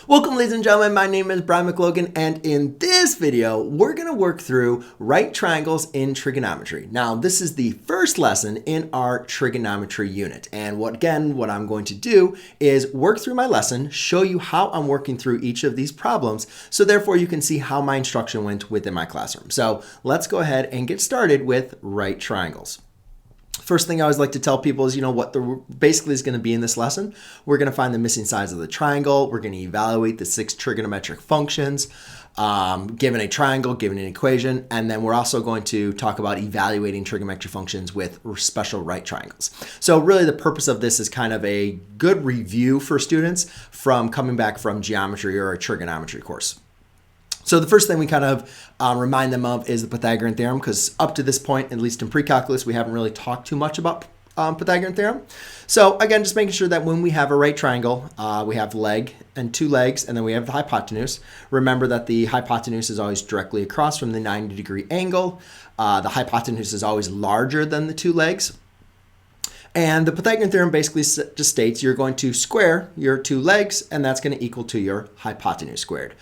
Welcome, ladies and gentlemen. My name is Brian McLogan, and in this video, we're going to work through right triangles in trigonometry. Now, this is the first lesson in our trigonometry unit, and what I'm going to do is work through my lesson, show you how I'm working through each of these problems, so therefore you can see how my instruction went within my classroom. So let's go ahead and get started with right triangles. First thing I always like to tell people is, what basically is going to be in this lesson. We're going to find the missing sides of the triangle. We're going to evaluate the 6 trigonometric functions, given a triangle, given an equation, and then we're also going to talk about evaluating trigonometric functions with special right triangles. So really the purpose of this is kind of a good review for students from coming back from geometry or a trigonometry course. So the first thing we kind of remind them of is the Pythagorean Theorem, because up to this point, at least in pre-calculus, we haven't really talked too much about Pythagorean Theorem. So again, just making sure that when we have a right triangle, we have leg and 2 legs, and then we have the hypotenuse. Remember that the hypotenuse is always directly across from the 90-degree angle. The hypotenuse is always larger than the 2 legs. And the Pythagorean Theorem basically just states you're going to square your 2 legs, and that's going to equal to your hypotenuse squared.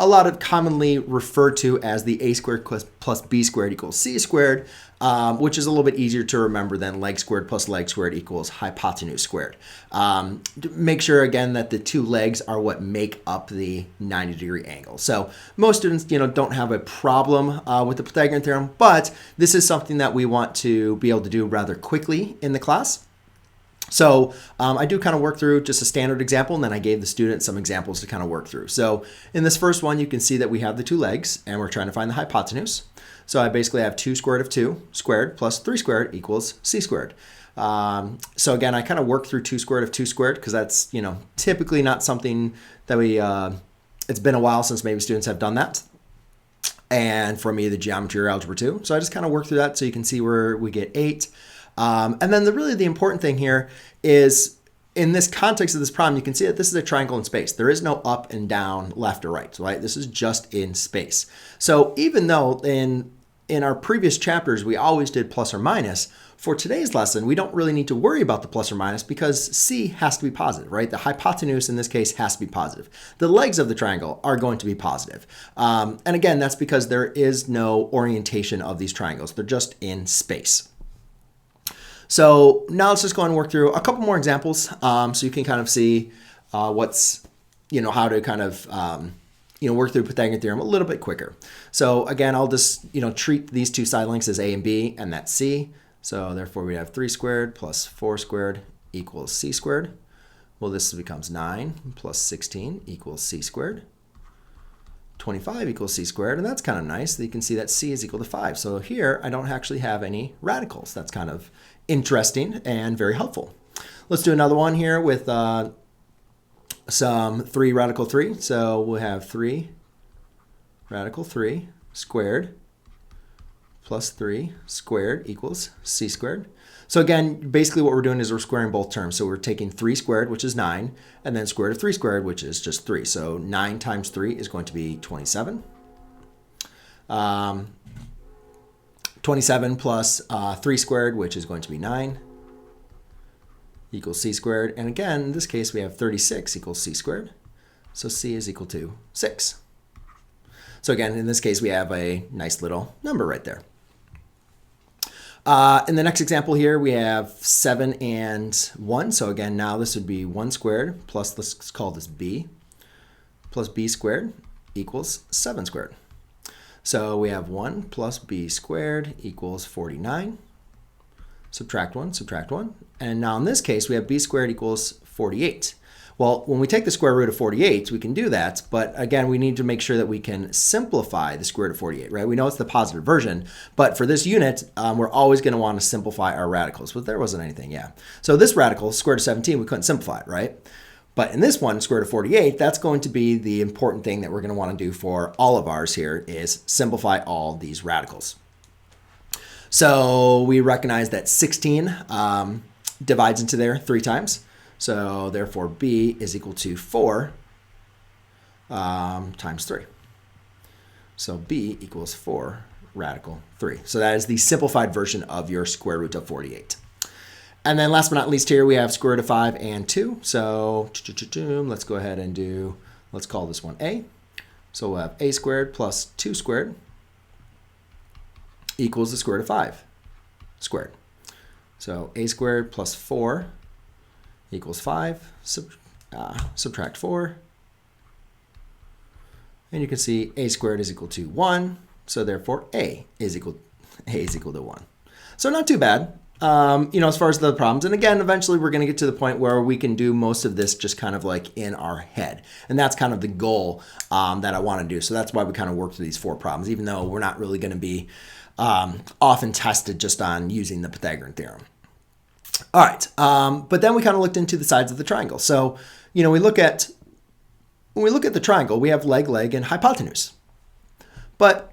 A lot of commonly referred to as the a squared plus b squared equals c squared, which is a little bit easier to remember than leg squared plus leg squared equals hypotenuse squared. Make sure again that the 2 legs are what make up the 90-degree angle. So most students, don't have a problem with the Pythagorean Theorem, but this is something that we want to be able to do rather quickly in the class. So I do kind of work through just a standard example, and then I gave the student some examples to kind of work through. So in this first one, you can see that we have the 2 legs, and we're trying to find the hypotenuse. So I basically have 2 squared of 2 squared plus 3 squared equals c squared. So again, I kind of work through 2 squared of 2 squared because that's, typically not something that we, it's been a while since maybe students have done that. And for me, the geometry or algebra too. So I just kind of work through that so you can see where we get 8. And then really the important thing here is in this context of this problem, you can see that this is a triangle in space. There is no up and down, left or right, right? This is just in space. So even though in our previous chapters, we always did plus or minus, for today's lesson, we don't really need to worry about the plus or minus because C has to be positive, right? The hypotenuse in this case has to be positive. The legs of the triangle are going to be positive. And again, that's because there is no orientation of these triangles. They're just in space. So now let's just go and work through a couple more examples so you can kind of see what's, how to kind of, work through Pythagorean Theorem a little bit quicker. So again, I'll just, treat these 2 side lengths as A and B, and that's C. So therefore we have 3 squared plus 4 squared equals C squared. Well, this becomes 9 plus 16 equals C squared. 25 equals c squared, and that's kind of nice. You can see that c is equal to 5. So here, I don't actually have any radicals. That's kind of interesting and very helpful. Let's do another one here with some 3 radical 3. So we'll have 3 radical 3 squared plus 3 squared equals c squared. So again, basically what we're doing is we're squaring both terms. So we're taking 3 squared, which is 9, and then square root of 3 squared, which is just 3. So 9 times 3 is going to be 27. 27 plus 3 squared, which is going to be 9, equals c squared. And again, in this case, we have 36 equals c squared. So c is equal to 6. So again, in this case, we have a nice little number right there. In the next example here, we have 7 and 1. So again, now this would be 1 squared plus, let's call this b, plus b squared equals 7 squared. So we have 1 plus b squared equals 49. Subtract 1, subtract 1. And now in this case, we have b squared equals 48. Well, when we take the square root of 48, we can do that, but again, we need to make sure that we can simplify the square root of 48, right? We know it's the positive version, but for this unit, we're always going to want to simplify our radicals, but there wasn't anything, yeah. So this radical, square root of 17, we couldn't simplify it, right? But in this one, square root of 48, that's going to be the important thing that we're going to want to do for all of ours here is simplify all these radicals. So we recognize that 16 divides into there 3 times. So therefore, b is equal to 4 times 3. So b equals 4 radical 3. So that is the simplified version of your square root of 48. And then last but not least here, we have square root of 5 and 2. So let's go ahead and do Let's call this one a. So we'll have a squared plus 2 squared equals the square root of 5 squared. So a squared plus 4 equals 5. Subtract 4. And you can see a squared is equal to 1. So therefore a is equal to 1. So not too bad. As far as the problems. And again, eventually we're going to get to the point where we can do most of this just kind of like in our head. And that's kind of the goal that I want to do. So that's why we kind of work through these 4 problems, even though we're not really going to be often tested just on using the Pythagorean theorem. All right. But then we kind of looked into the sides of the triangle. So, when we look at the triangle, we have leg, leg, and hypotenuse. But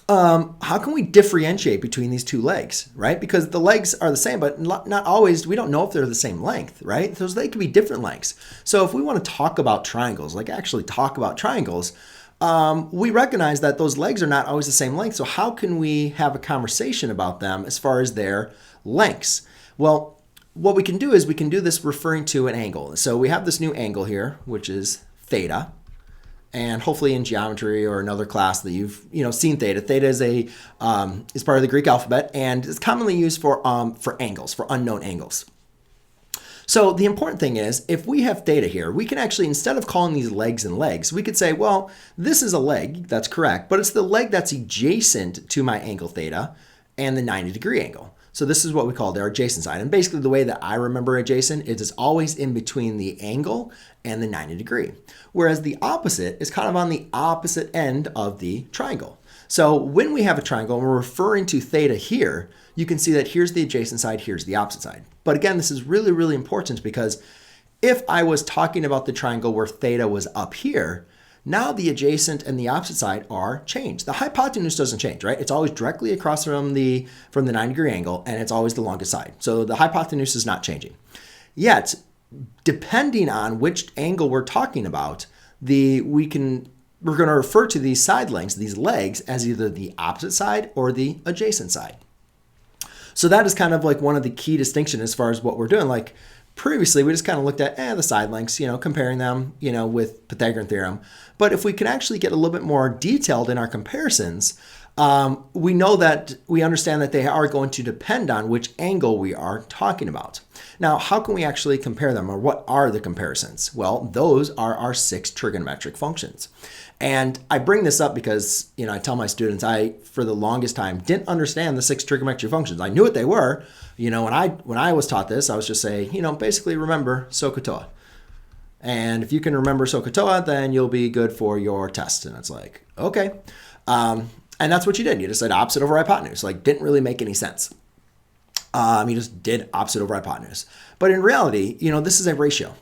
how can we differentiate between these 2 legs, right? Because the legs are the same, but not always. We don't know if they're the same length, right? They could be different lengths. So if we want to talk about triangles, like actually talk about triangles, we recognize that those legs are not always the same length. So how can we have a conversation about them as far as their lengths? Well, what we can do is we can do this referring to an angle. So we have this new angle here, which is theta. And hopefully in geometry or another class that you've seen theta. Theta is part of the Greek alphabet and is commonly used for angles, for unknown angles. So the important thing is, if we have theta here, we can actually, instead of calling these legs and legs, we could say, well, this is a leg, that's correct, but it's the leg that's adjacent to my angle theta and the 90-degree angle. So this is what we call their adjacent side. And basically the way that I remember adjacent is it's always in between the angle and the 90-degree. Whereas the opposite is kind of on the opposite end of the triangle. So when we have a triangle and we're referring to theta here, you can see that here's the adjacent side, here's the opposite side. But again, this is really, really important because if I was talking about the triangle where theta was up here, now the adjacent and the opposite side are changed. The hypotenuse doesn't change, right? It's always directly across from the 90-degree angle, and it's always the longest side. So the hypotenuse is not changing. Yet, depending on which angle we're talking about, we're going to refer to these side lengths, these legs, as either the opposite side or the adjacent side. So that is kind of like one of the key distinctions as far as what we're doing. Like previously, we just kind of looked at the side lengths, comparing them, with Pythagorean theorem. But if we can actually get a little bit more detailed in our comparisons, we understand that they are going to depend on which angle we are talking about. Now, how can we actually compare them, or what are the comparisons? Well, those are our 6 trigonometric functions. And I bring this up because, I tell my students, for the longest time, didn't understand the 6 trigonometric functions. I knew what they were. When I was taught this, I was just saying, basically remember SOHCAHTOA. And if you can remember SOHCAHTOA, then you'll be good for your test. And it's like, okay. And that's what you did. You just said opposite over hypotenuse. Like, didn't really make any sense. You just did opposite over hypotenuse. But in reality, this is a ratio.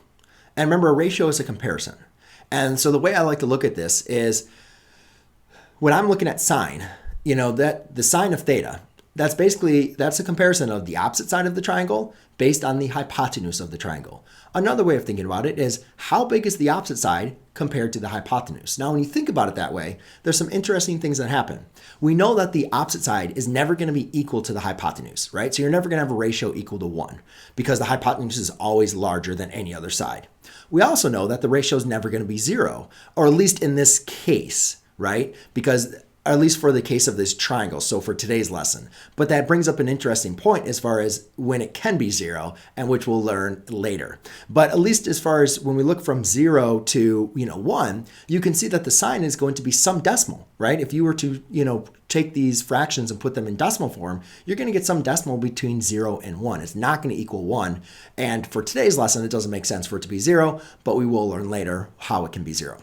And remember, a ratio is a comparison. And so the way I like to look at this is when I'm looking at sine, that the sine of theta, that's a comparison of the opposite side of the triangle based on the hypotenuse of the triangle. Another way of thinking about it is how big is the opposite side compared to the hypotenuse? Now, when you think about it that way, there's some interesting things that happen. We know that the opposite side is never going to be equal to the hypotenuse, right? So you're never going to have a ratio equal to 1 because the hypotenuse is always larger than any other side. We also know that the ratio is never going to be 0, or at least in this case, right? Because at least for the case of this triangle, so for today's lesson. But that brings up an interesting point as far as when it can be 0, and which we'll learn later. But at least as far as when we look from 0 to 1, you can see that the sign is going to be some decimal, right? If you were to take these fractions and put them in decimal form, you're going to get some decimal between 0 and 1. It's not going to equal 1. And for today's lesson, it doesn't make sense for it to be 0, but we will learn later how it can be 0.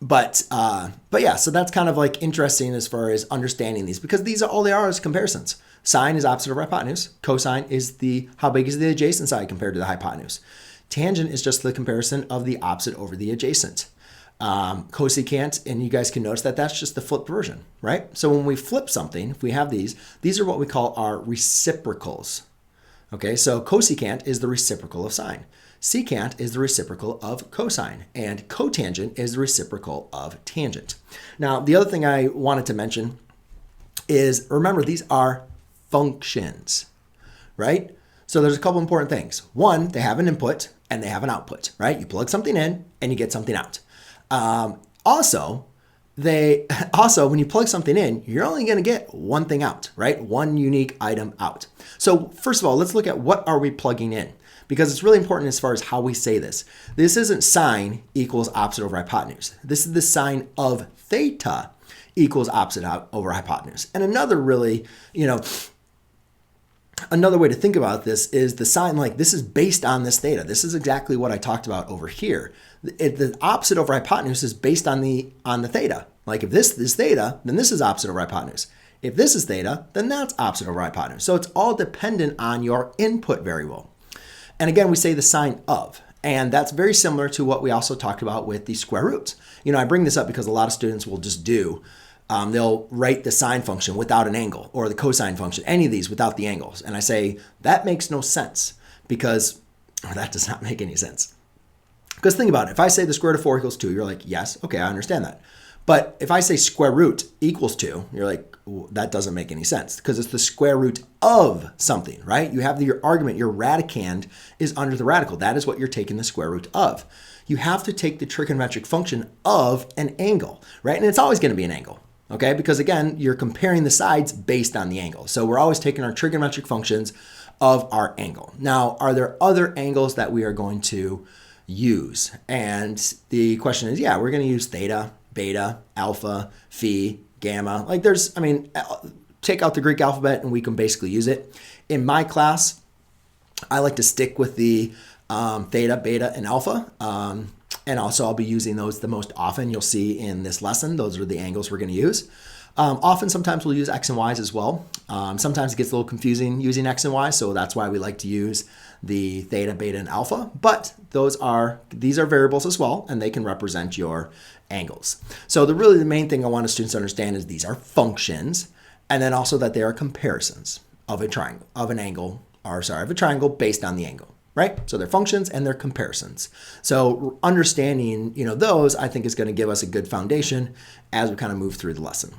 But yeah, so that's kind of like interesting as far as understanding these, because these are all they are is comparisons. Sine is opposite of hypotenuse. Cosine is how big is the adjacent side compared to the hypotenuse. Tangent is just the comparison of the opposite over the adjacent. Cosecant, and you guys can notice that that's just the flipped version, right? So when we flip something, if we have these are what we call our reciprocals. Okay, so cosecant is the reciprocal of sine. Secant is the reciprocal of cosine, and cotangent is the reciprocal of tangent. Now, the other thing I wanted to mention is, remember, these are functions, right? So there's a couple important things. One, they have an input, and they have an output, right? You plug something in and you get something out. Also, when you plug something in, you're only going to get one thing out, right? One unique item out. So first of all, let's look at what are we plugging in, because it's really important as far as how we say this. This isn't sine equals opposite over hypotenuse. This is the sine of theta equals opposite over hypotenuse. And another really, another way to think about this is the sine, like this is based on this theta. This is exactly what I talked about over here. The opposite over hypotenuse is based on the theta. Like if this is theta, then this is opposite over hypotenuse. If this is theta, then that's opposite over hypotenuse. So it's all dependent on your input variable. And again, we say the sine of, and that's very similar to what we also talked about with the square roots. I bring this up because a lot of students will just they'll write the sine function without an angle, or the cosine function, any of these without the angles. And I say, that makes no sense, because that does not make any sense. Because think about it, if I say the square root of 4 equals 2, you're like, yes, okay, I understand that. But if I say square root equals 2, you're like, that doesn't make any sense, because it's the square root of something, right? You have your argument, your radicand is under the radical. That is what you're taking the square root of. You have to take the trigonometric function of an angle, right? And it's always going to be an angle. Okay, because again, you're comparing the sides based on the angle. So we're always taking our trigonometric functions of our angle. Now, are there other angles that we are going to use? And the question is, yeah, we're going to use theta, beta, alpha, phi, gamma. Like take out the Greek alphabet and we can basically use it. In my class, I like to stick with the theta, beta, and alpha. And also I'll be using those the most often. You'll see in this lesson, those are the angles we're going to use. Sometimes we'll use x and y's as well. Sometimes it gets a little confusing using x and y, so that's why we like to use the theta, beta, and alpha. But these are variables as well, and they can represent your angles. So the main thing I want students to understand is these are functions, and then also that they are comparisons of a triangle, of a triangle based on the angle. Right? So they're functions and they're comparisons. So understanding, those I think is going to give us a good foundation as we kind of move through the lesson.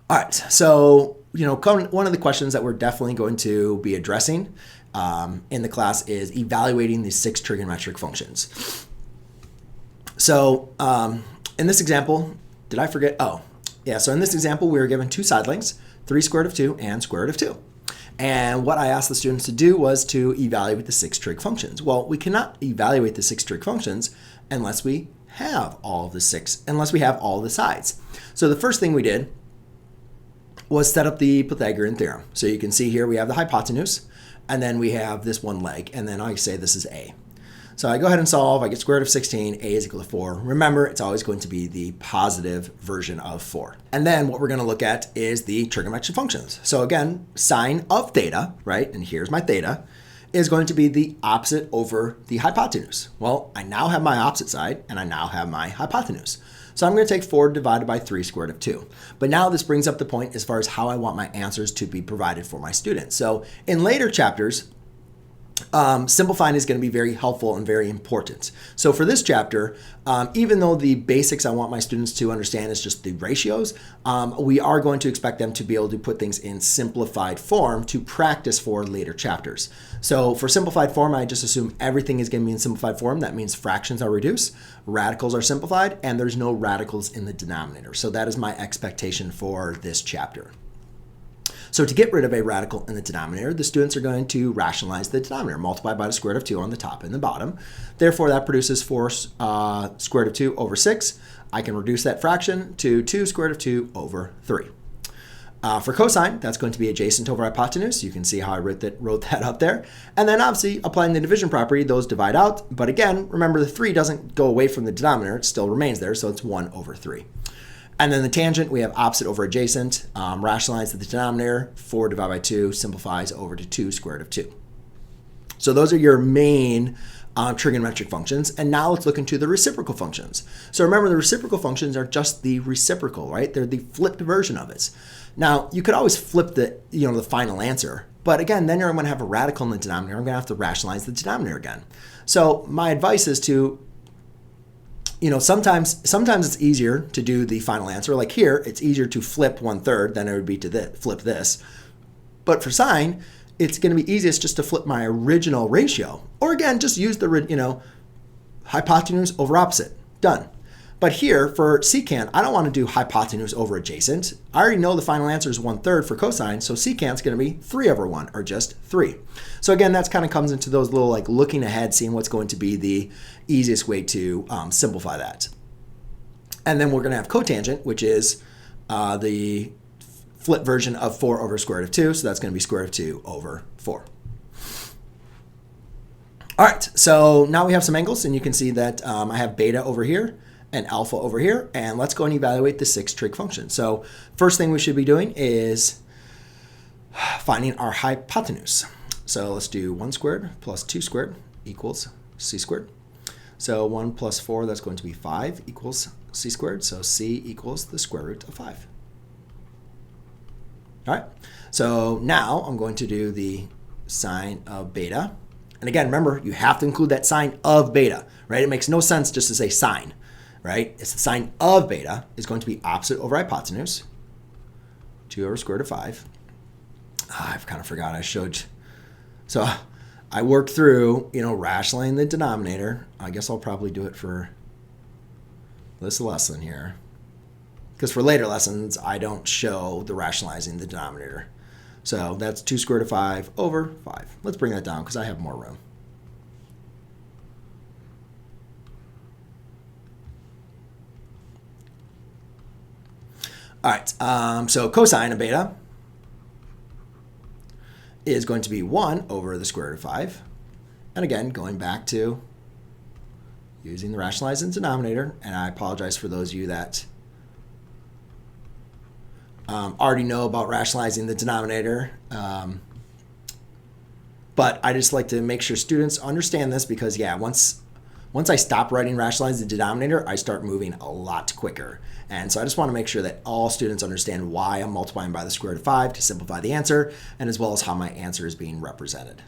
All right. So, one of the questions that we're definitely going to be addressing in the class is evaluating the 6 trigonometric functions. So in this example, did I forget? Oh, yeah. So in this example, we were given 2 side lengths, 3 square root of 2 and square root of 2. And what I asked the students to do was to evaluate the 6 trig functions. Well, we cannot evaluate the 6 trig functions unless we have all of the sides. So the first thing we did was set up the Pythagorean Theorem. So you can see here we have the hypotenuse, and then we have this one leg, and then I say this is A. So I go ahead and solve, I get square root of 16, A is equal to 4. Remember, it's always going to be the positive version of 4. And then what we're going to look at is the trigonometric functions. So again, sine of theta, right, and here's my theta, is going to be the opposite over the hypotenuse. Well, I now have my opposite side, and I now have my hypotenuse. So I'm going to take 4 divided by 3 square root of 2. But now this brings up the point as far as how I want my answers to be provided for my students. So in later chapters, simplifying is going to be very helpful and very important. So for this chapter, even though the basics I want my students to understand is just the ratios, we are going to expect them to be able to put things in simplified form to practice for later chapters. So for simplified form, I just assume everything is going to be in simplified form. That means fractions are reduced, radicals are simplified, and there's no radicals in the denominator. So that is my expectation for this chapter. So to get rid of a radical in the denominator, the students are going to rationalize the denominator, multiply by the square root of 2 on the top and the bottom. Therefore, that produces 4 square root of 2 over 6. I can reduce that fraction to 2 square root of 2 over 3. For cosine, that's going to be adjacent over hypotenuse. You can see how I wrote that up there. And then obviously, applying the division property, those divide out. But again, remember the 3 doesn't go away from the denominator. It still remains there, so it's 1 over 3. And then the tangent, we have opposite over adjacent. Rationalize the denominator. 4 divided by 2 simplifies over to 2 square root of 2. So those are your main trigonometric functions. And now let's look into the reciprocal functions. So remember, the reciprocal functions are just the reciprocal, right? They're the flipped version of it. Now, you could always flip the final answer. But again, then I'm going to have a radical in the denominator. I'm going to have to rationalize the denominator again. So my advice is to sometimes it's easier to do the final answer. Like here, it's easier to flip 1/3 than it would be to flip this. But for sine, it's going to be easiest just to flip my original ratio. Or again, just use the, hypotenuse over opposite. Done. But here for secant, I don't want to do hypotenuse over adjacent. I already know the final answer is 1/3 for cosine, so secant's going to be 3/1, or just 3. So again, that's kind of comes into those little like looking ahead, seeing what's going to be the easiest way to simplify that. And then we're going to have cotangent, which is the flip version of 4 over square root of 2. So that's going to be square root of 2 over 4. All right, so now we have some angles, and you can see that I have beta over here and alpha over here, and let's go and evaluate the 6 trig functions. So first thing we should be doing is finding our hypotenuse. So let's do 1 squared plus 2 squared equals c squared. So 1 plus 4, that's going to be 5 equals c squared. So c equals the square root of 5. All right, so now I'm going to do the sine of beta. And again, remember, you have to include that sine of beta, right? It makes no sense just to say sine, right? It's the sine of beta is going to be opposite over hypotenuse, 2 over square root of 5. I've kind of forgot I showed. So I worked through, rationalizing the denominator. I guess I'll probably do it for this lesson here. Because for later lessons, I don't show the rationalizing the denominator. So that's 2 square root of 5 over 5. Let's bring that down because I have more room. All right, so cosine of beta is going to be 1 over the square root of 5. And again, going back to using the rationalizing denominator, and I apologize for those of you that already know about rationalizing the denominator, but I just like to make sure students understand this because, yeah, once I stop writing rationalize the denominator, I start moving a lot quicker. And so I just want to make sure that all students understand why I'm multiplying by the square root of 5 to simplify the answer, and as well as how my answer is being represented.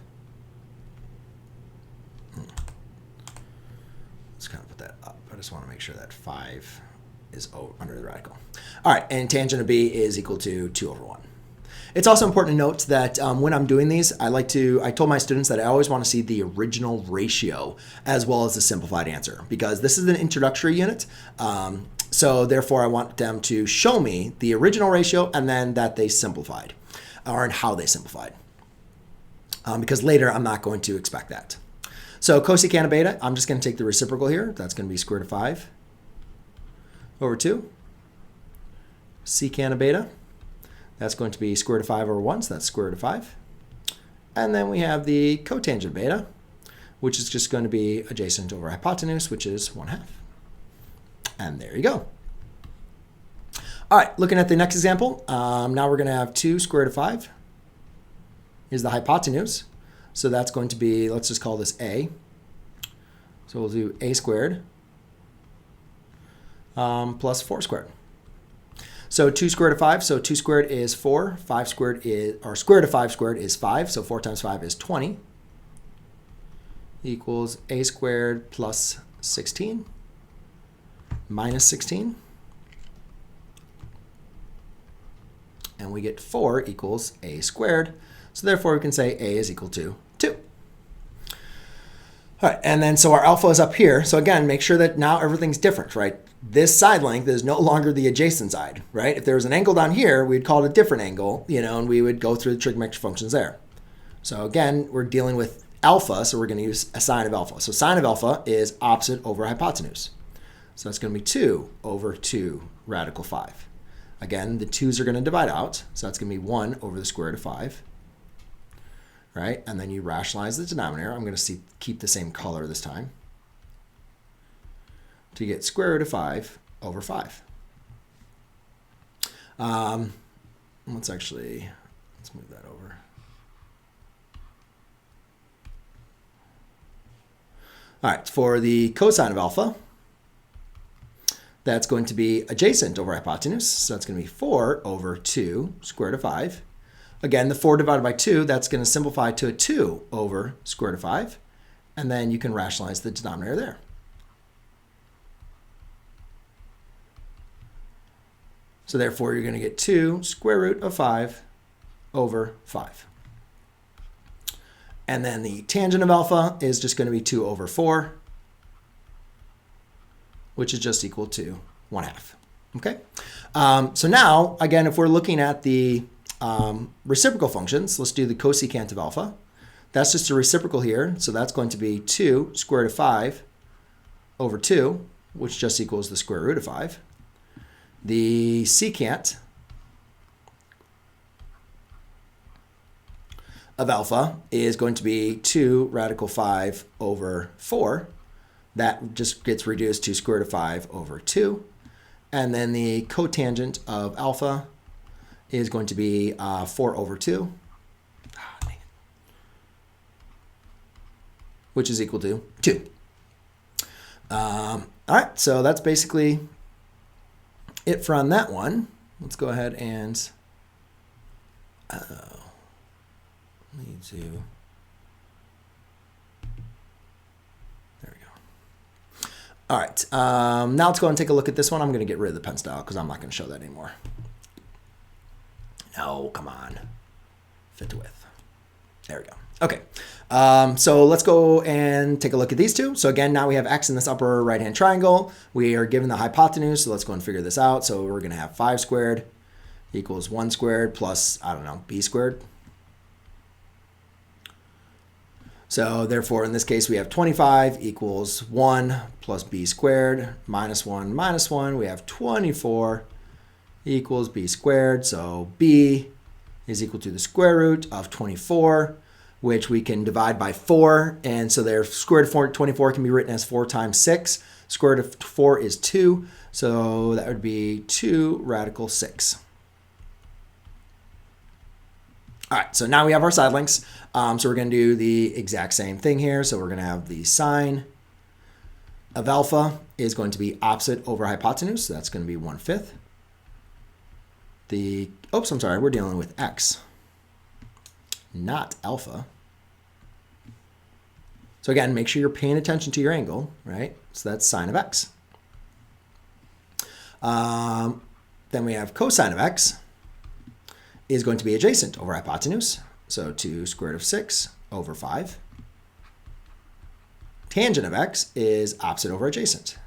Let's kind of put that up. I just want to make sure that 5 is under the radical. All right, and tangent of b is equal to 2 over 1. It's also important to note that when I'm doing these, I told my students that I always want to see the original ratio as well as the simplified answer, because this is an introductory unit. So therefore, I want them to show me the original ratio and then that they simplified, or in how they simplified. Because later, I'm not going to expect that. So cosecant of beta, I'm just going to take the reciprocal here. That's going to be square root of 5 over 2. Secant of beta, that's going to be square root of 5 over 1, so that's square root of 5. And then we have the cotangent of beta, which is just going to be adjacent over hypotenuse, which is 1/2. And there you go. All right, looking at the next example, now we're going to have 2 square root of 5 is the hypotenuse. So that's going to be, let's just call this a. So we'll do a squared plus 4 squared. So 2 squared of 5, so 2 squared is 4, 5 squared is, or square root of 5 squared is 5, so 4 times 5 is 20, equals a squared plus 16 minus 16. And we get 4 equals a squared. So therefore, we can say a is equal to 2. All right, and then so our alpha is up here. So again, make sure that now everything's different, right? This side length is no longer the adjacent side, right? If there was an angle down here, we'd call it a different angle, and we would go through the trigonometric functions there. So again, we're dealing with alpha, so we're going to use a sine of alpha. So sine of alpha is opposite over hypotenuse. So that's going to be 2 over 2 radical 5. Again, the 2's are going to divide out, so that's going to be 1 over the square root of 5. Right? And then you rationalize the denominator. I'm going to keep the same color this time to get square root of 5 over 5. Let's move that over. All right, for the cosine of alpha, that's going to be adjacent over hypotenuse. So that's going to be 4 over 2 square root of 5. Again, the 4 divided by 2, that's going to simplify to a 2 over square root of 5. And then you can rationalize the denominator there. So therefore, you're going to get 2 square root of 5 over 5. And then the tangent of alpha is just going to be 2 over 4, which is just equal to 1/2. Okay. So now, again, if we're looking at the reciprocal functions, let's do the cosecant of alpha. That's just a reciprocal here. So that's going to be 2 square root of 5 over 2, which just equals the square root of 5. The secant of alpha is going to be 2 radical 5 over 4. That just gets reduced to square root of 5 over 2. And then the cotangent of alpha is going to be 4 over 2, which is equal to 2. All right, so that's basically it from that one. Let's go ahead and need to. There we go. All right, now let's go and take a look at this one. I'm going to get rid of the pen style because I'm not going to show that anymore. No, come on. Fit to width. There we go. Okay, so let's go and take a look at these two. So again, now we have x in this upper right-hand triangle. We are given the hypotenuse, so let's go and figure this out. So we're going to have 5 squared equals 1 squared plus, I don't know, b squared. So therefore, in this case, we have 25 equals 1 plus b squared minus 1 minus 1. We have 24 equals b squared. So b is equal to the square root of 24, which we can divide by 4. And so their square root of 24 can be written as 4 times 6. Square root of 4 is 2. So that would be 2 radical 6. All right, so now we have our side lengths. So we're going to do the exact same thing here. So we're going to have the sine of alpha is going to be opposite over hypotenuse. So that's going to be 1/5. I'm sorry, we're dealing with x, not alpha. So again, make sure you're paying attention to your angle, right? So that's sine of x. Then we have cosine of x is going to be adjacent over hypotenuse. So 2 square root of 6 over 5. Tangent of x is opposite over adjacent.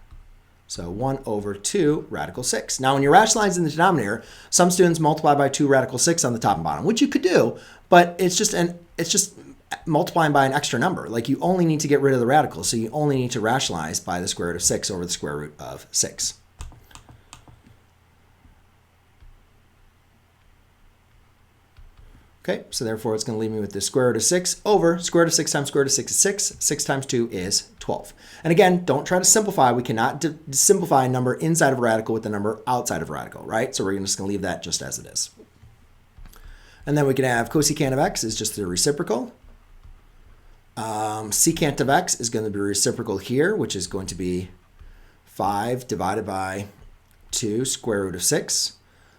So 1 over 2 radical 6. Now, when you're rationalizing the denominator, some students multiply by 2 radical 6 on the top and bottom, which you could do, but it's just multiplying by an extra number. Like, you only need to get rid of the radical, so you only need to rationalize by the square root of 6 over the square root of 6. Okay, so therefore it's going to leave me with the square root of 6 over square root of 6 times square root of 6 is 6. 6 times 2 is 12. And again, don't try to simplify. We cannot simplify a number inside of a radical with a number outside of a radical, right? So we're just going to leave that just as it is. And then we can have cosecant of x is just the reciprocal. Secant of x is going to be reciprocal here, which is going to be 5 divided by 2 square root of 6.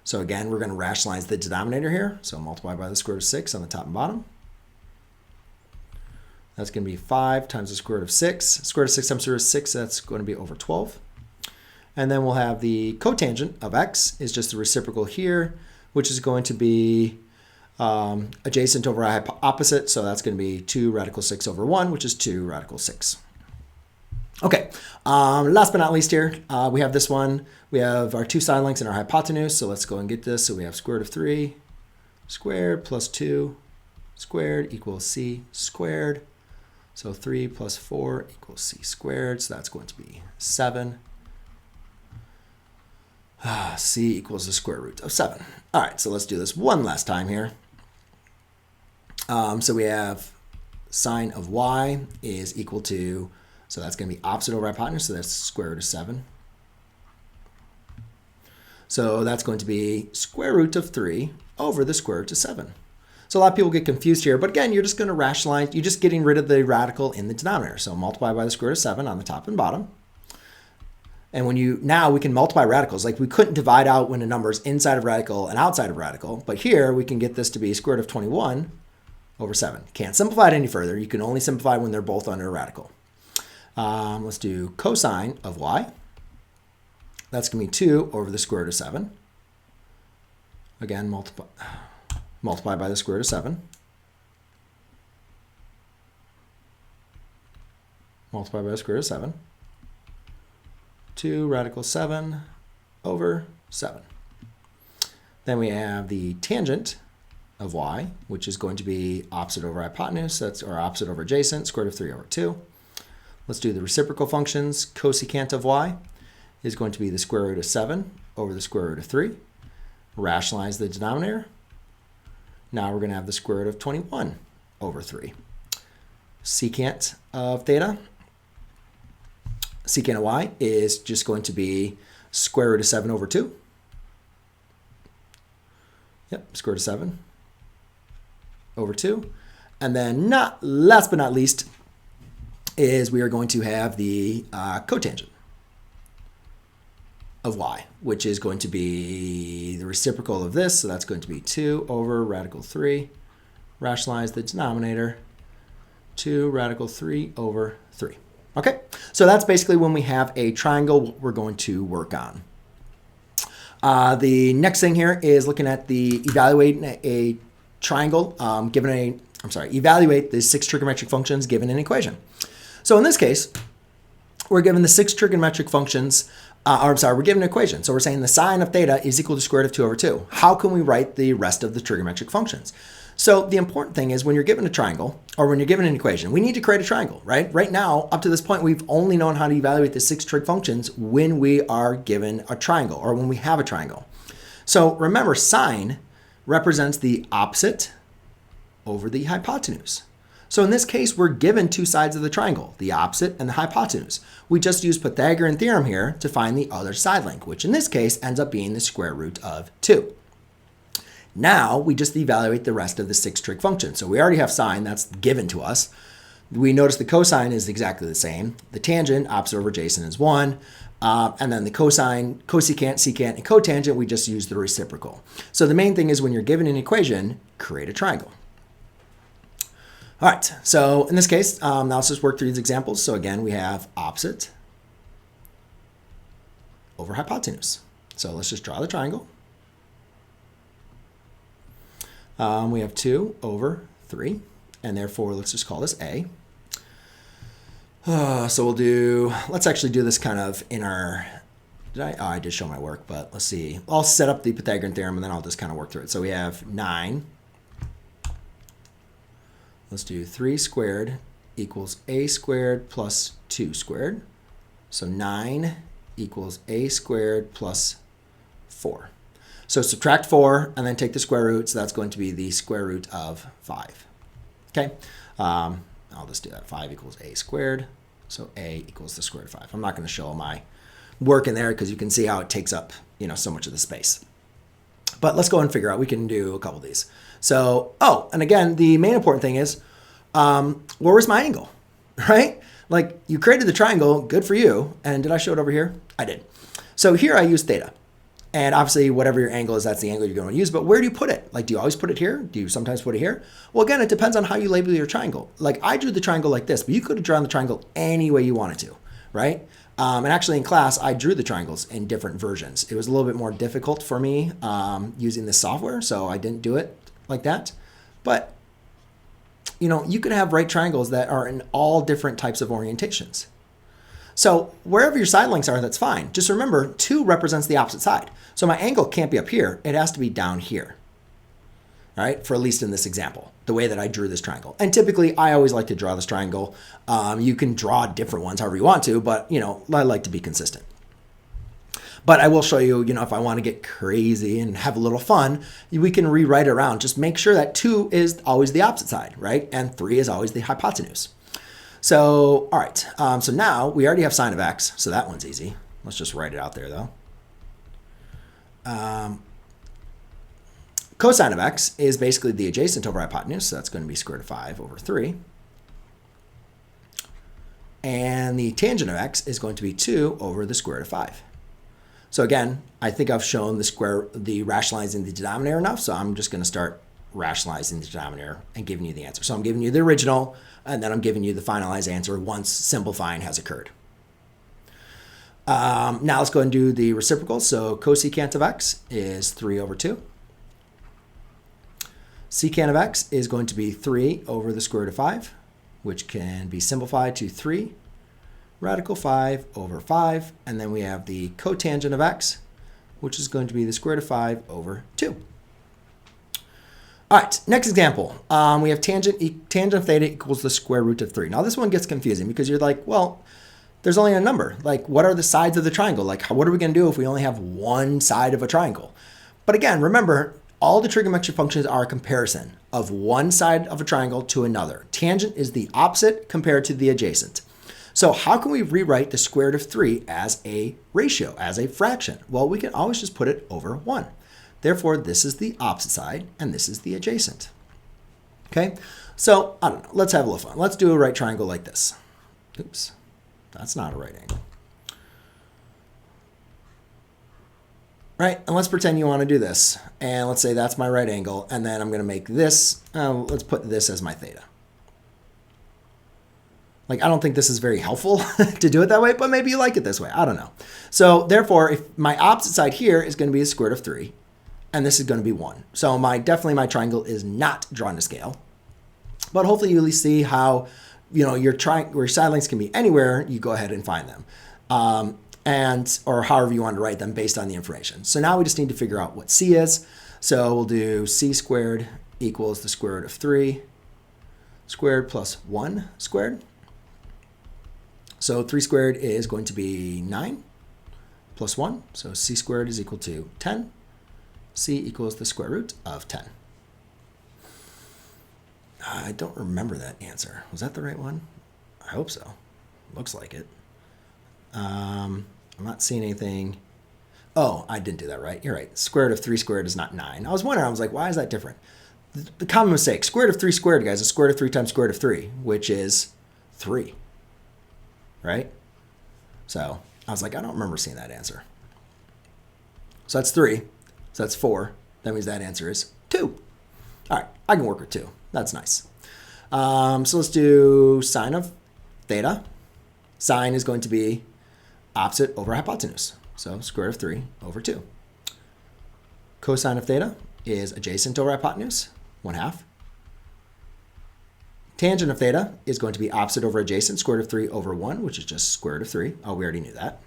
So again, we're going to rationalize the denominator here. So multiply by the square root of 6 on the top and bottom. That's going to be 5 times the square root of 6. Square root of 6 times square root of 6, that's going to be over 12. And then we'll have the cotangent of x is just the reciprocal here, which is going to be adjacent over opposite. So that's going to be 2 radical 6 over 1, which is 2 radical 6. Okay, last but not least here, we have this one. We have our 2 side lengths and our hypotenuse. So let's go and get this. So we have square root of 3 squared plus 2 squared equals c squared. So 3 plus 4 equals c squared. So that's going to be 7. C equals the square root of 7. All right, so let's do this one last time here. So we have sine of y is equal to, so that's going to be opposite over hypotenuse, so that's square root of 7. So that's going to be square root of 3 over the square root of 7. So a lot of people get confused here, but again, you're just going to rationalize, you're just getting rid of the radical in the denominator. So multiply by the square root of 7 on the top and bottom. And now we can multiply radicals. Like, we couldn't divide out when a number is inside of radical and outside of radical, but here we can get this to be square root of 21 over 7. Can't simplify it any further. You can only simplify when they're both under a radical. Let's do cosine of y. That's going to be 2 over the square root of 7. Again, multiply by the square root of 7. multiplied by the square root of 7. 2 radical 7 over 7. Then we have the tangent of y, which is going to be opposite over hypotenuse, or opposite over adjacent, square root of 3 over 2. Let's do the reciprocal functions. Cosecant of y is going to be the square root of 7 over the square root of 3. Rationalize the denominator. Now we're going to have the square root of 21 over 3. Secant of theta, secant of y is just going to be square root of 7 over 2. Yep, square root of 7 over 2. And then last but not least is we are going to have the cotangent of y, which is going to be the reciprocal of this. So that's going to be 2 over radical 3. Rationalize the denominator. 2 radical 3 over 3. Okay, so that's basically when we have a triangle, what we're going to work on. The next thing here is looking at the evaluating a triangle evaluate the 6 trigonometric functions given an equation. So in this case, we're given the 6 trigonometric functions, we're given an equation. So we're saying the sine of theta is equal to square root of 2 over 2. How can we write the rest of the trigonometric functions? So the important thing is when you're given a triangle, or when you're given an equation, we need to create a triangle, right? Right now, up to this point, we've only known how to evaluate the 6 trig functions when we are given a triangle, or when we have a triangle. So remember, sine represents the opposite over the hypotenuse. So in this case, we're given 2 sides of the triangle, the opposite and the hypotenuse. We just use Pythagorean Theorem here to find the other side length, which in this case ends up being the square root of 2. Now we just evaluate the rest of the 6 trig functions. So we already have sine, that's given to us. We notice the cosine is exactly the same. The tangent, opposite over adjacent, is 1. And then the cosine, cosecant, secant, and cotangent, we just use the reciprocal. So the main thing is when you're given an equation, create a triangle. All right, so in this case, now let's just work through these examples. So again, we have opposite over hypotenuse. So let's just draw the triangle. We have 2 over 3, and therefore let's just call this A. So let's actually do this kind of in our, I did show my work, but let's see. I'll set up the Pythagorean Theorem, and then I'll just kind of work through it. So we have 9. Let's do 3 squared equals A squared plus 2 squared. So 9 equals A squared plus 4. So subtract 4 and then take the square root. So that's going to be the square root of 5. Okay. I'll just do that. 5 equals A squared. So A equals the square root of 5. I'm not going to show my work in there because you can see how it takes up, so much of the space. But let's go and figure out. We can do a couple of these. So, and again, the main important thing is, where was my angle, right? Like you created the triangle, good for you. And did I show it over here? I did. So here I use theta. And obviously, whatever your angle is, that's the angle you're going to use. But where do you put it? Like, do you always put it here? Do you sometimes put it here? Well, again, it depends on how you label your triangle. Like, I drew the triangle like this, but you could have drawn the triangle any way you wanted to, right? And actually, in class, I drew the triangles in different versions. It was a little bit more difficult for me using this software, so I didn't do it like that. But, you could have right triangles that are in all different types of orientations. So wherever your side lengths are, that's fine. Just remember, 2 represents the opposite side. So my angle can't be up here. It has to be down here, all right, for at least in this example, the way that I drew this triangle. And typically, I always like to draw this triangle. You can draw different ones however you want to, but, I like to be consistent. But I will show you, if I want to get crazy and have a little fun, we can rewrite it around. Just make sure that 2 is always the opposite side, right? And 3 is always the hypotenuse. So, all right, so now we already have sine of x, so that one's easy. Let's just write it out there, though. Cosine of x is basically the adjacent over hypotenuse, so that's going to be square root of 5 over 3. And the tangent of x is going to be 2 over the square root of 5. So again, I think I've shown the rationalizing the denominator enough, so I'm just going to start rationalizing the denominator and giving you the answer. So I'm giving you the original, and then I'm giving you the finalized answer once simplifying has occurred. Now let's go and do the reciprocal. So cosecant of x is 3 over 2. Secant of x is going to be 3 over the square root of 5, which can be simplified to 3 radical 5 over 5. And then we have the cotangent of x, which is going to be the square root of 5 over 2. All right, next example. We have tangent of theta equals the square root of 3. Now this one gets confusing because you're like, well, there's only a number. Like, what are the sides of the triangle? Like, what are we going to do if we only have one side of a triangle? But again, remember, all the trigonometric functions are a comparison of one side of a triangle to another. Tangent is the opposite compared to the adjacent. So how can we rewrite the square root of 3 as a ratio, as a fraction? Well, we can always just put it over 1. Therefore, this is the opposite side, and this is the adjacent. Okay, so I don't know. Let's have a little fun. Let's do a right triangle like this. Oops, that's not a right angle. Right, and let's pretend you want to do this. And let's say that's my right angle, and then I'm going to make this, let's put this as my theta. Like, I don't think this is very helpful to do it that way, but maybe you like it this way. I don't know. So therefore, if my opposite side here is going to be the square root of 3, and this is going to be 1. So definitely my triangle is not drawn to scale. But hopefully you at least see how, your side lengths can be anywhere, you go ahead and find them. Or however you want to write them based on the information. So now we just need to figure out what c is. So we'll do c squared equals the square root of 3 squared plus 1 squared. So 3 squared is going to be 9 plus 1. So c squared is equal to 10. C equals the square root of 10. I don't remember that answer. Was that the right one? I hope so. Looks like it. I'm not seeing anything. Oh, I didn't do that right. You're right. Square root of 3 squared is not 9. I was wondering, I was like, why is that different? The common mistake, square root of 3 squared, guys, is square root of 3 times square root of 3, which is 3. Right? So I was like, I don't remember seeing that answer. So that's 3. So that's 4. That means that answer is 2. All right, I can work with 2. That's nice. So let's do sine of theta. Sine is going to be opposite over hypotenuse. So square root of 3 over 2. Cosine of theta is adjacent over hypotenuse, 1/2. Tangent of theta is going to be opposite over adjacent, square root of 3 over 1, which is just square root of 3. Oh, we already knew that.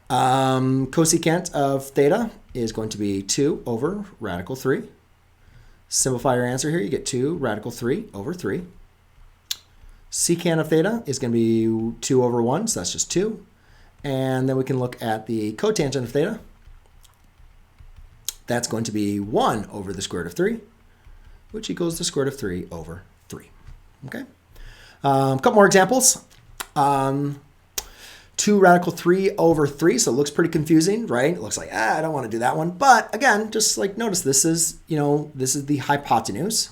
Cosecant of theta is going to be 2 over radical 3. Simplify your answer here. You get 2 radical 3 over 3. Secant of theta is going to be 2 over 1, so that's just 2. And then we can look at the cotangent of theta. That's going to be 1 over the square root of 3, which equals the square root of 3 over 3. Okay. A couple more examples. 2 radical 3 over 3, so it looks pretty confusing, right? It looks like, I don't want to do that one. But again, just like notice this is, this is the hypotenuse,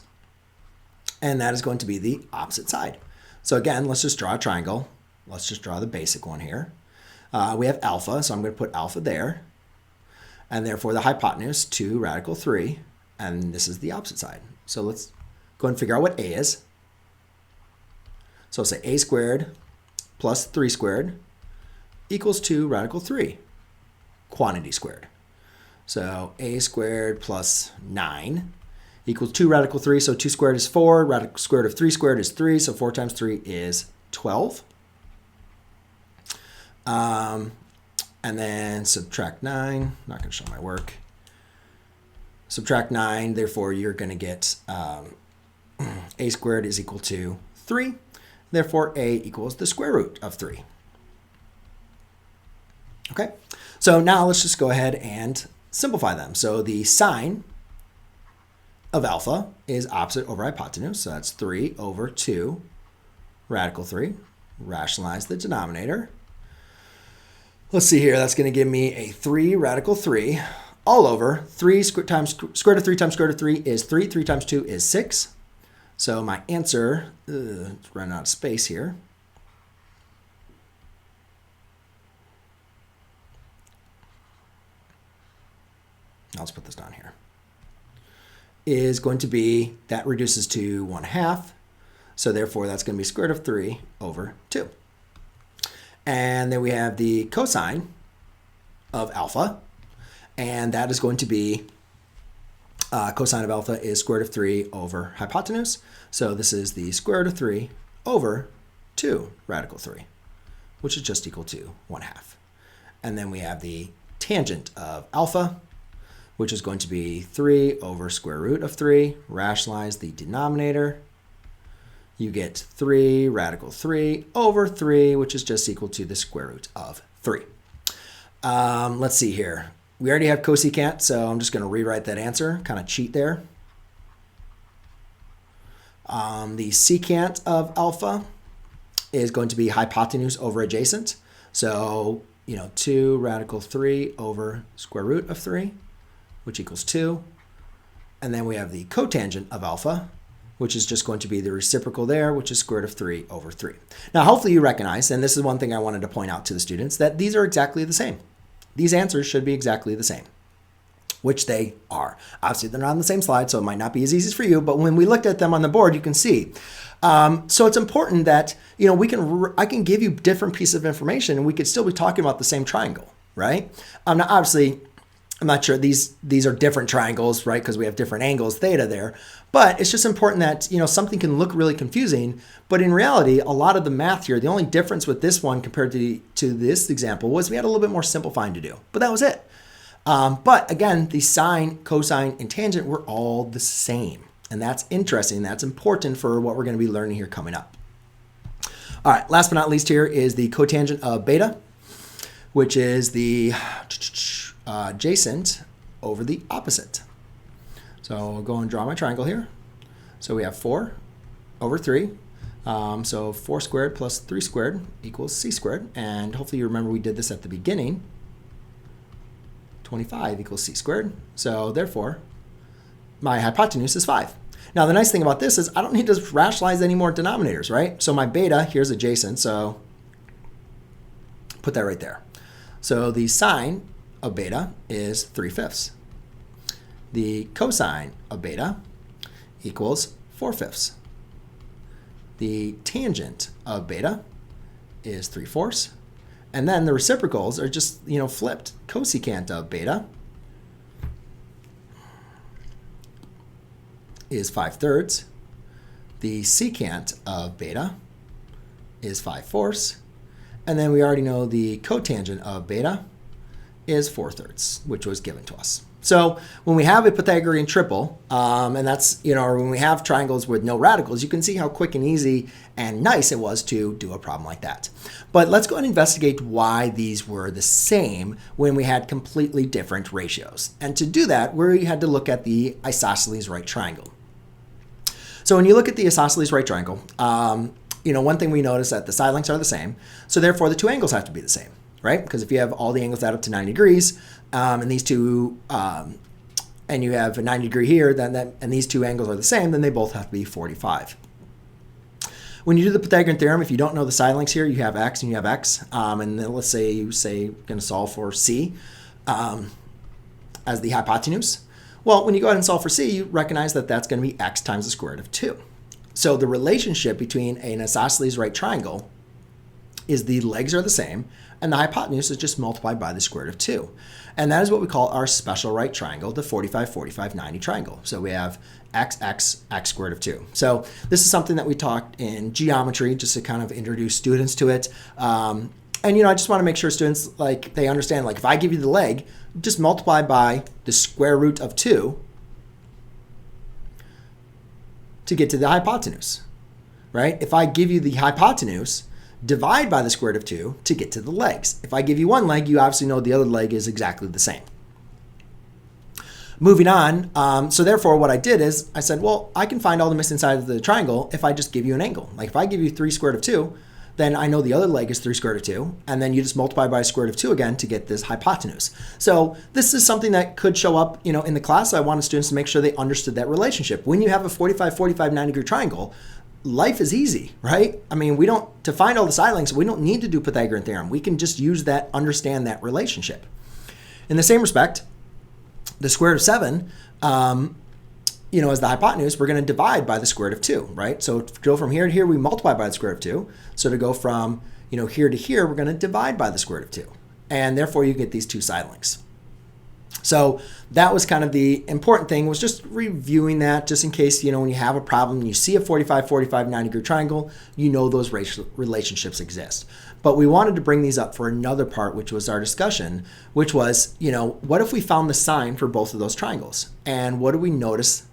and that is going to be the opposite side. So again, let's just draw a triangle. Let's just draw the basic one here. We have alpha, so I'm going to put alpha there. And therefore the hypotenuse, 2 radical 3, and this is the opposite side. So let's go and figure out what a is. So say a squared plus 3 squared equals 2 radical 3, quantity squared. So a squared plus 9 equals 2 radical 3. So 2 squared is 4. Radical square root of 3 squared is 3. So 4 times 3 is 12. And then subtract 9. Not going to show my work. Subtract 9. Therefore, you're going to get a squared is equal to 3. Therefore, a equals the square root of 3. Okay, so now let's just go ahead and simplify them. So the sine of alpha is opposite over hypotenuse. So that's 3 over 2 radical 3. Rationalize the denominator. Let's see here. That's going to give me a 3 radical 3 all over 3 times square root of 3 times square root of 3 is 3. 3 times 2 is 6. So my answer, it's running out of space here. Let's put this down here. Is going to be, that reduces to 1/2. So therefore that's going to be square root of 3 over 2. And then we have the cosine of alpha. And that is going to be, cosine of alpha is square root of 3 over hypotenuse. So this is the square root of 3 over 2 radical 3. which is just equal to 1/2. And then we have the tangent of alpha, which is going to be 3 over square root of 3. Rationalize the denominator. You get 3 radical 3 over 3, which is just equal to the square root of 3. Let's see here. We already have cosecant, so I'm just going to rewrite that answer, kind of cheat there. The secant of alpha is going to be hypotenuse over adjacent. So, 2 radical 3 over square root of 3, which equals 2. And then we have the cotangent of alpha, which is just going to be the reciprocal there, which is square root of 3 over 3. Now, hopefully you recognize, and this is one thing I wanted to point out to the students, that these are exactly the same. These answers should be exactly the same, which they are. Obviously, they're not on the same slide, so it might not be as easy for you, but when we looked at them on the board, you can see. So it's important that, I can give you different pieces of information and we could still be talking about the same triangle, right? Now, obviously, I'm not sure these are different triangles, right? Because we have different angles, theta there. But it's just important that, something can look really confusing. But in reality, a lot of the math here, the only difference with this one compared to this example was we had a little bit more simplifying to do. But that was it. But again, the sine, cosine, and tangent were all the same. And that's interesting. That's important for what we're going to be learning here coming up. All right, last but not least here is the cotangent of beta, which is the adjacent over the opposite. So I'll go and draw my triangle here. So we have 4 over 3. So 4 squared plus 3 squared equals c squared. And hopefully you remember we did this at the beginning. 25 equals c squared. So therefore, my hypotenuse is 5. Now the nice thing about this is I don't need to rationalize any more denominators, right? So my beta, here's adjacent, so put that right there. So the sine of beta is 3/5. The cosine of beta equals 4/5. The tangent of beta is 3/4. And then the reciprocals are just, flipped. Cosecant of beta is 5/3. The secant of beta is 5/4. And then we already know the cotangent of beta is 4/3, which was given to us. So when we have a Pythagorean triple, and that's, or when we have triangles with no radicals, you can see how quick and easy and nice it was to do a problem like that. But let's go and investigate why these were the same when we had completely different ratios. And to do that, we had to look at the isosceles right triangle. So when you look at the isosceles right triangle, one thing we notice that the side lengths are the same. So therefore, the two angles have to be the same, right? Because if you have all the angles add up to 90 degrees, and these two, and you have a 90 degree here, and these two angles are the same, then they both have to be 45. When you do the Pythagorean theorem, if you don't know the side lengths here, you have x and you have x, and then let's say you're going to solve for c as the hypotenuse. Well, when you go ahead and solve for c, you recognize that that's going to be x times the square root of 2. So the relationship between an isosceles right triangle is the legs are the same, and the hypotenuse is just multiplied by the square root of 2. And that is what we call our special right triangle, the 45, 45, 90 triangle. So we have x, x, x squared of 2. So this is something that we talked in geometry just to kind of introduce students to it. And, I just want to make sure students, they understand, if I give you the leg, just multiply by the square root of 2 to get to the hypotenuse, right? If I give you the hypotenuse, divide by the square root of 2 to get to the legs. If I give you one leg, you obviously know the other leg is exactly the same. Moving on, so therefore what I did is I said, well, I can find all the missing sides of the triangle if I just give you an angle. If I give you 3 square root of 2, then I know the other leg is 3 square root of 2, and then you just multiply by square root of 2 again to get this hypotenuse. So this is something that could show up, in the class. I wanted students to make sure they understood that relationship. When you have a 45, 45, 90 degree triangle, life is easy, right? I mean, to find all the side lengths, we don't need to do Pythagorean theorem. We can just use that, understand that relationship. In the same respect, the square root of 7, as the hypotenuse, we're going to divide by the square root of 2, right? So to go from here to here, we multiply by the square root of 2. So to go from, here to here, we're going to divide by the square root of 2. And therefore, you get these two side lengths. So that was kind of the important thing, was just reviewing that just in case, when you have a problem and you see a 45, 45, 90 degree triangle, those relationships exist. But we wanted to bring these up for another part, which was our discussion, which was, what if we found the sine for both of those triangles? And what do we notice?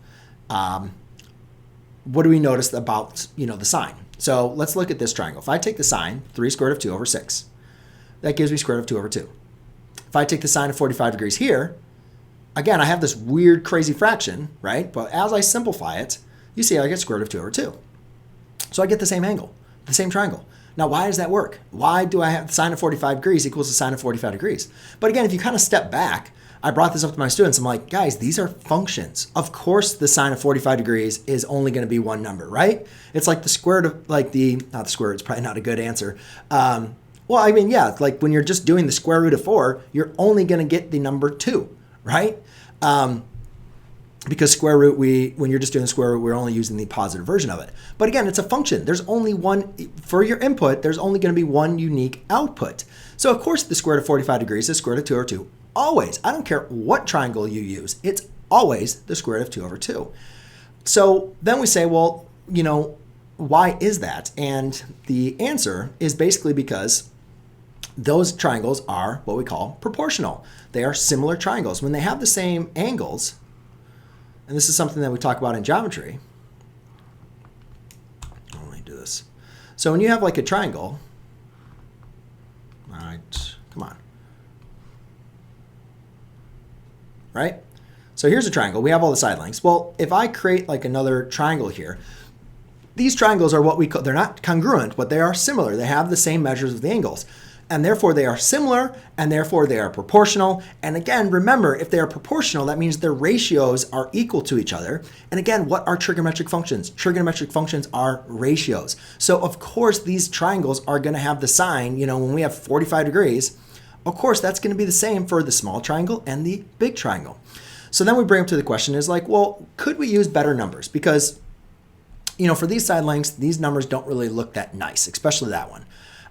What do we notice about, the sine? So let's look at this triangle. If I take the sine, 3 square root of 2 over 6, that gives me square root of 2 over 2. If I take the sine of 45 degrees here, again, I have this weird, crazy fraction, right? But as I simplify it, you see I get square root of 2 over 2. So I get the same angle, the same triangle. Now, why does that work? Why do I have the sine of 45 degrees equals the sine of 45 degrees? But again, if you kind of step back, I brought this up to my students. I'm like, guys, these are functions. Of course, the sine of 45 degrees is only going to be one number, right? It's like the square root of, not the square root, it's probably not a good answer. Well, I mean, yeah, like when you're just doing the square root of 4, you're only going to get the number 2, right? Because square root, when you're just doing the square root, we're only using the positive version of it. But again, it's a function. There's only one, for your input, there's only going to be one unique output. So of course, the square root of 45 degrees is square root of 2 over 2. Always. I don't care what triangle you use. It's always the square root of 2 over 2. So then we say, well, why is that? And the answer is basically because those triangles are what we call proportional. They are similar triangles. When they have the same angles, and this is something that we talk about in geometry. Let me do this. So when you have like a triangle, all right, come on. Right? So here's a triangle. We have all the side lengths. Well, if I create like another triangle here, these triangles are what we call, they're not congruent, but they are similar. They have the same measures of the angles. And therefore they are similar, and therefore they are proportional. And again, remember, if they are proportional, that means their ratios are equal to each other. And again, what are trigonometric functions? Trigonometric functions are ratios. So of course, these triangles are going to have the sine, when we have 45 degrees, of course, that's going to be the same for the small triangle and the big triangle. So then we bring up to the question is like, well, could we use better numbers? Because, for these side lengths, these numbers don't really look that nice, especially that one.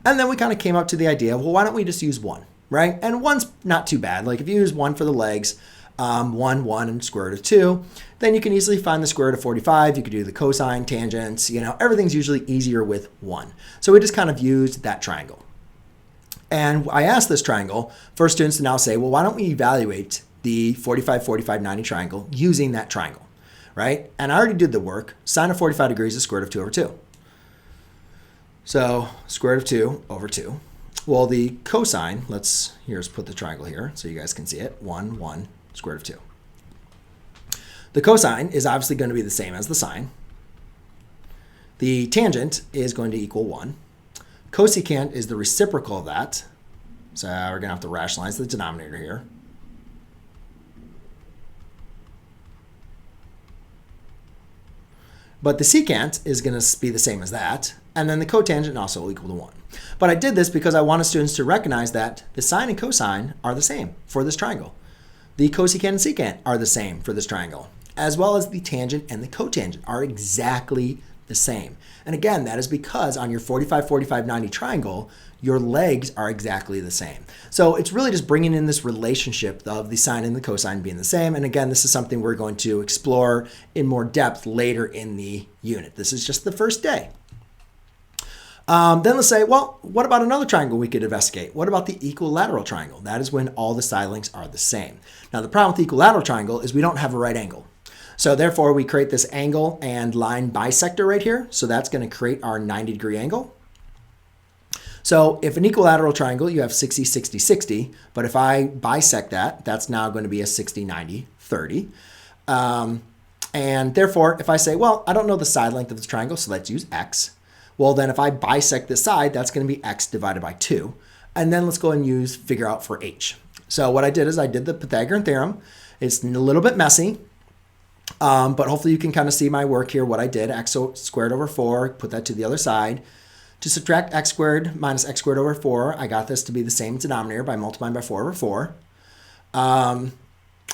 And then we kind of came up to the idea, well, why don't we just use 1, right? And 1's not too bad. Like if you use 1 for the legs, 1, and square root of 2, then you can easily find the square root of 45. You could do the cosine, tangents, everything's usually easier with 1. So we just kind of used that triangle. And I asked this triangle for students to now say, well, why don't we evaluate the 45, 45, 90 triangle using that triangle, right? And I already did the work. Sine of 45 degrees is square root of 2 over 2. So square root of 2 over 2. Well, the cosine, here's put the triangle here so you guys can see it. 1, 1, square root of 2. The cosine is obviously going to be the same as the sine. The tangent is going to equal 1. Cosecant is the reciprocal of that. So we're going to have to rationalize the denominator here. But the secant is going to be the same as that. And then the cotangent also will equal to 1. But I did this because I wanted students to recognize that the sine and cosine are the same for this triangle. The cosecant and secant are the same for this triangle, as well as the tangent and the cotangent are exactly the same. And again, that is because on your 45, 45, 90 triangle, your legs are exactly the same. So it's really just bringing in this relationship of the sine and the cosine being the same. And again, this is something we're going to explore in more depth later in the unit. This is just the first day. Then let's say, well, what about another triangle we could investigate? What about the equilateral triangle? That is when all the side lengths are the same. Now, the problem with the equilateral triangle is we don't have a right angle. So therefore, we create this angle and line bisector right here. So that's going to create our 90-degree angle. So if an equilateral triangle, you have 60, 60, 60. But if I bisect that, that's now going to be a 60, 90, 30. And therefore, if I say, well, I don't know the side length of this triangle, so let's use x. Well, then if I bisect this side, that's going to be x divided by 2. And then let's go and figure out for h. So what I did is I did the Pythagorean Theorem. It's a little bit messy. But hopefully you can kind of see my work here, what I did. X squared over 4, put that to the other side. To subtract x squared minus x squared over 4, I got this to be the same denominator by multiplying by 4 over 4.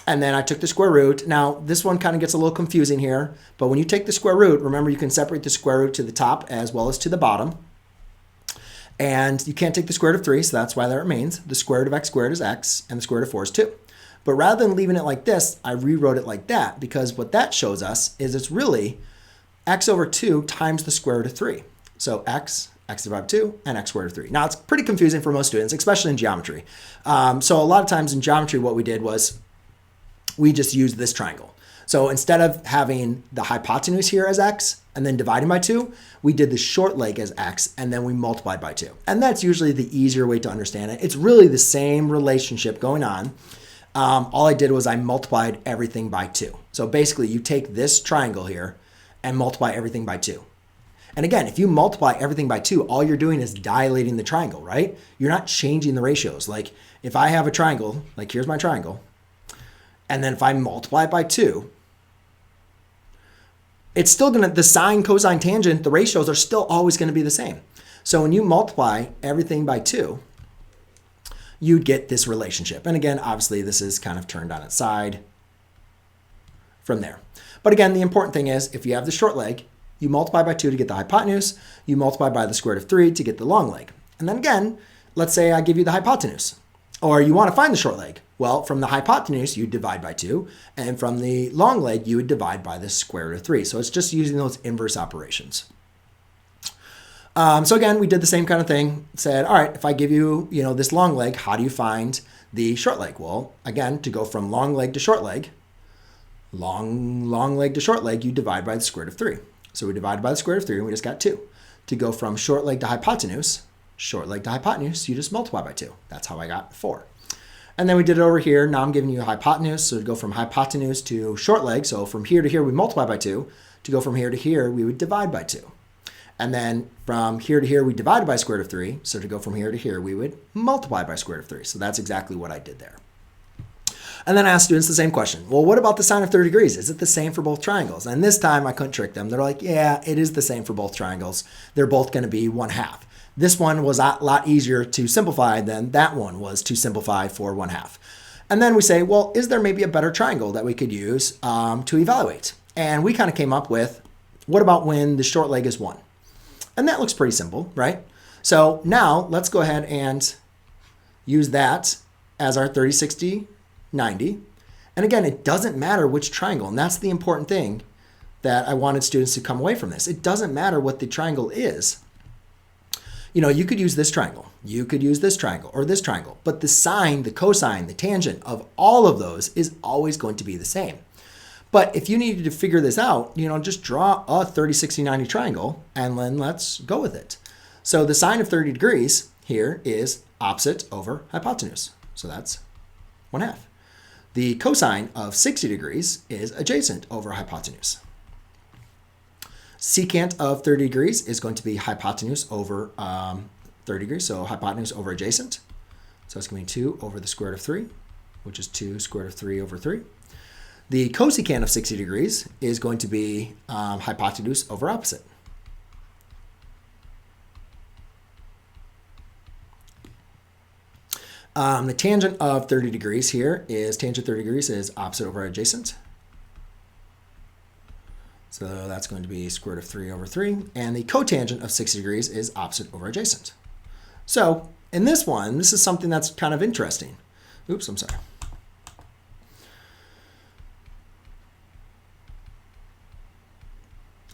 And then I took the square root. Now, this one kind of gets a little confusing here. But when you take the square root, remember you can separate the square root to the top as well as to the bottom. And you can't take the square root of 3, so that's why that remains. The square root of x squared is x, and the square root of 4 is 2. But rather than leaving it like this, I rewrote it like that because what that shows us is it's really x over 2 times the square root of 3. So x x divided by 2, and x squared of 3. Now, it's pretty confusing for most students, especially in geometry. So a lot of times in geometry, what we did was we just used this triangle. So instead of having the hypotenuse here as x and then dividing by 2, we did the short leg as x and then we multiplied by 2. And that's usually the easier way to understand it. It's really the same relationship going on. All I did was I multiplied everything by 2. So basically you take this triangle here and multiply everything by 2. And again, if you multiply everything by 2, all you're doing is dilating the triangle, right? You're not changing the ratios. Like if I have a triangle, like here's my triangle, and then if I multiply it by 2, it's still going to, the sine, cosine, tangent, the ratios are still always going to be the same. So when you multiply everything by 2, you'd get this relationship. And again, obviously this is kind of turned on its side from there. But again, the important thing is if you have the short leg, you multiply by 2 to get the hypotenuse, you multiply by the square root of 3 to get the long leg. And then again, let's say I give you the hypotenuse, or you want to find the short leg. Well, from the hypotenuse, you divide by 2, and from the long leg, you would divide by the square root of 3. So it's just using those inverse operations. So again, we did the same kind of thing. Said, all right, if I give you, this long leg, how do you find the short leg? Well, again, to go from long leg to short leg, long leg to short leg, you divide by the square root of 3. So we divided by the square root of 3, and we just got 2. To go from short leg to hypotenuse, you just multiply by 2. That's how I got 4. And then we did it over here. Now I'm giving you a hypotenuse. So to go from hypotenuse to short leg, so from here to here, we multiply by 2. To go from here to here, we would divide by 2. And then from here to here, we divided by square root of 3. So to go from here to here, we would multiply by square root of 3. So that's exactly what I did there. And then I asked students the same question. Well, what about the sine of 30 degrees? Is it the same for both triangles? And this time I couldn't trick them. They're like, yeah, it is the same for both triangles. They're both going to be 1/2. This one was a lot easier to simplify than that one was to simplify for 1/2. And then we say, well, is there maybe a better triangle that we could use to evaluate? And we kind of came up with, what about when the short leg is 1? And that looks pretty simple, right? So now let's go ahead and use that as our 30, 60, 90. And again, it doesn't matter which triangle. And that's the important thing that I wanted students to come away from this. It doesn't matter what the triangle is. You could use this triangle. You could use this triangle or this triangle. But the sine, the cosine, the tangent of all of those is always going to be the same. But if you needed to figure this out, just draw a 30, 60, 90 triangle and then let's go with it. So the sine of 30 degrees here is opposite over hypotenuse. So that's 1/2. The cosine of 60 degrees is adjacent over hypotenuse. Secant of 30 degrees is going to be hypotenuse over 30 degrees, so hypotenuse over adjacent. So it's going to be 2 over the square root of 3, which is 2 square root of 3 over 3. The cosecant of 60 degrees is going to be hypotenuse over opposite. The tangent of 30 degrees here is tangent 30 degrees is opposite over adjacent. So that's going to be square root of 3 over 3. And the cotangent of 60 degrees is opposite over adjacent. So in this one, this is something that's kind of interesting. Oops, I'm sorry.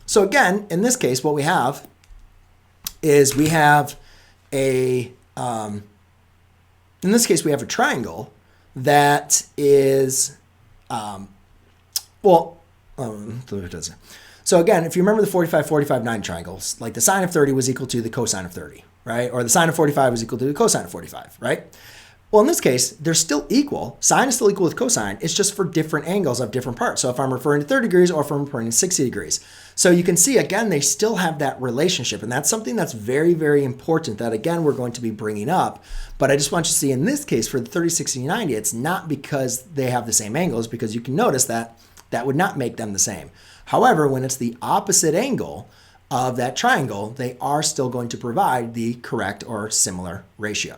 So again, in this case, what we have is we have a, in this case, we have a triangle that is, so again, if you remember the 45, 45, 9 triangles, like the sine of 30 was equal to the cosine of 30, right? Or the sine of 45 was equal to the cosine of 45, right? Well, in this case, they're still equal. Sine is still equal with cosine. It's just for different angles of different parts. So if I'm referring to 30 degrees or if I'm referring to 60 degrees. So you can see, again, they still have that relationship. And that's something that's very, very important that, again, we're going to be bringing up. But I just want you to see in this case for the 30, 60, 90, it's not because they have the same angles, because you can notice that that would not make them the same. However, when it's the opposite angle of that triangle, they are still going to provide the correct or similar ratio.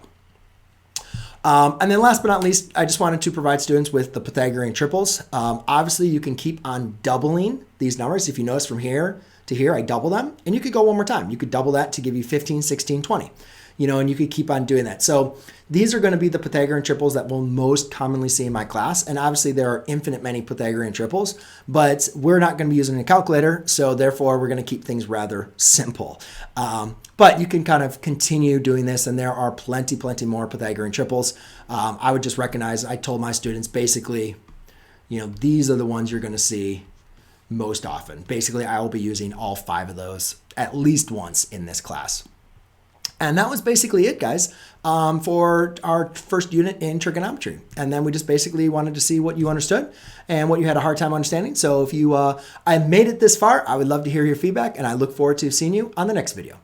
And then last but not least, I just wanted to provide students with the Pythagorean triples. Obviously, you can keep on doubling these numbers. If you notice from here to here, I double them. And you could go one more time. You could double that to give you 15, 16, 20. and you could keep on doing that. So these are going to be the Pythagorean triples that we'll most commonly see in my class. And obviously there are infinite many Pythagorean triples, but we're not going to be using a calculator. So therefore we're going to keep things rather simple. But you can kind of continue doing this, and there are plenty more Pythagorean triples. I would just recognize, I told my students basically, these are the ones you're going to see most often. Basically, I will be using all 5 of those at least once in this class. And that was basically it, guys, for our first unit in trigonometry. And then we just basically wanted to see what you understood and what you had a hard time understanding. So if you I made it this far, I would love to hear your feedback, and I look forward to seeing you on the next video.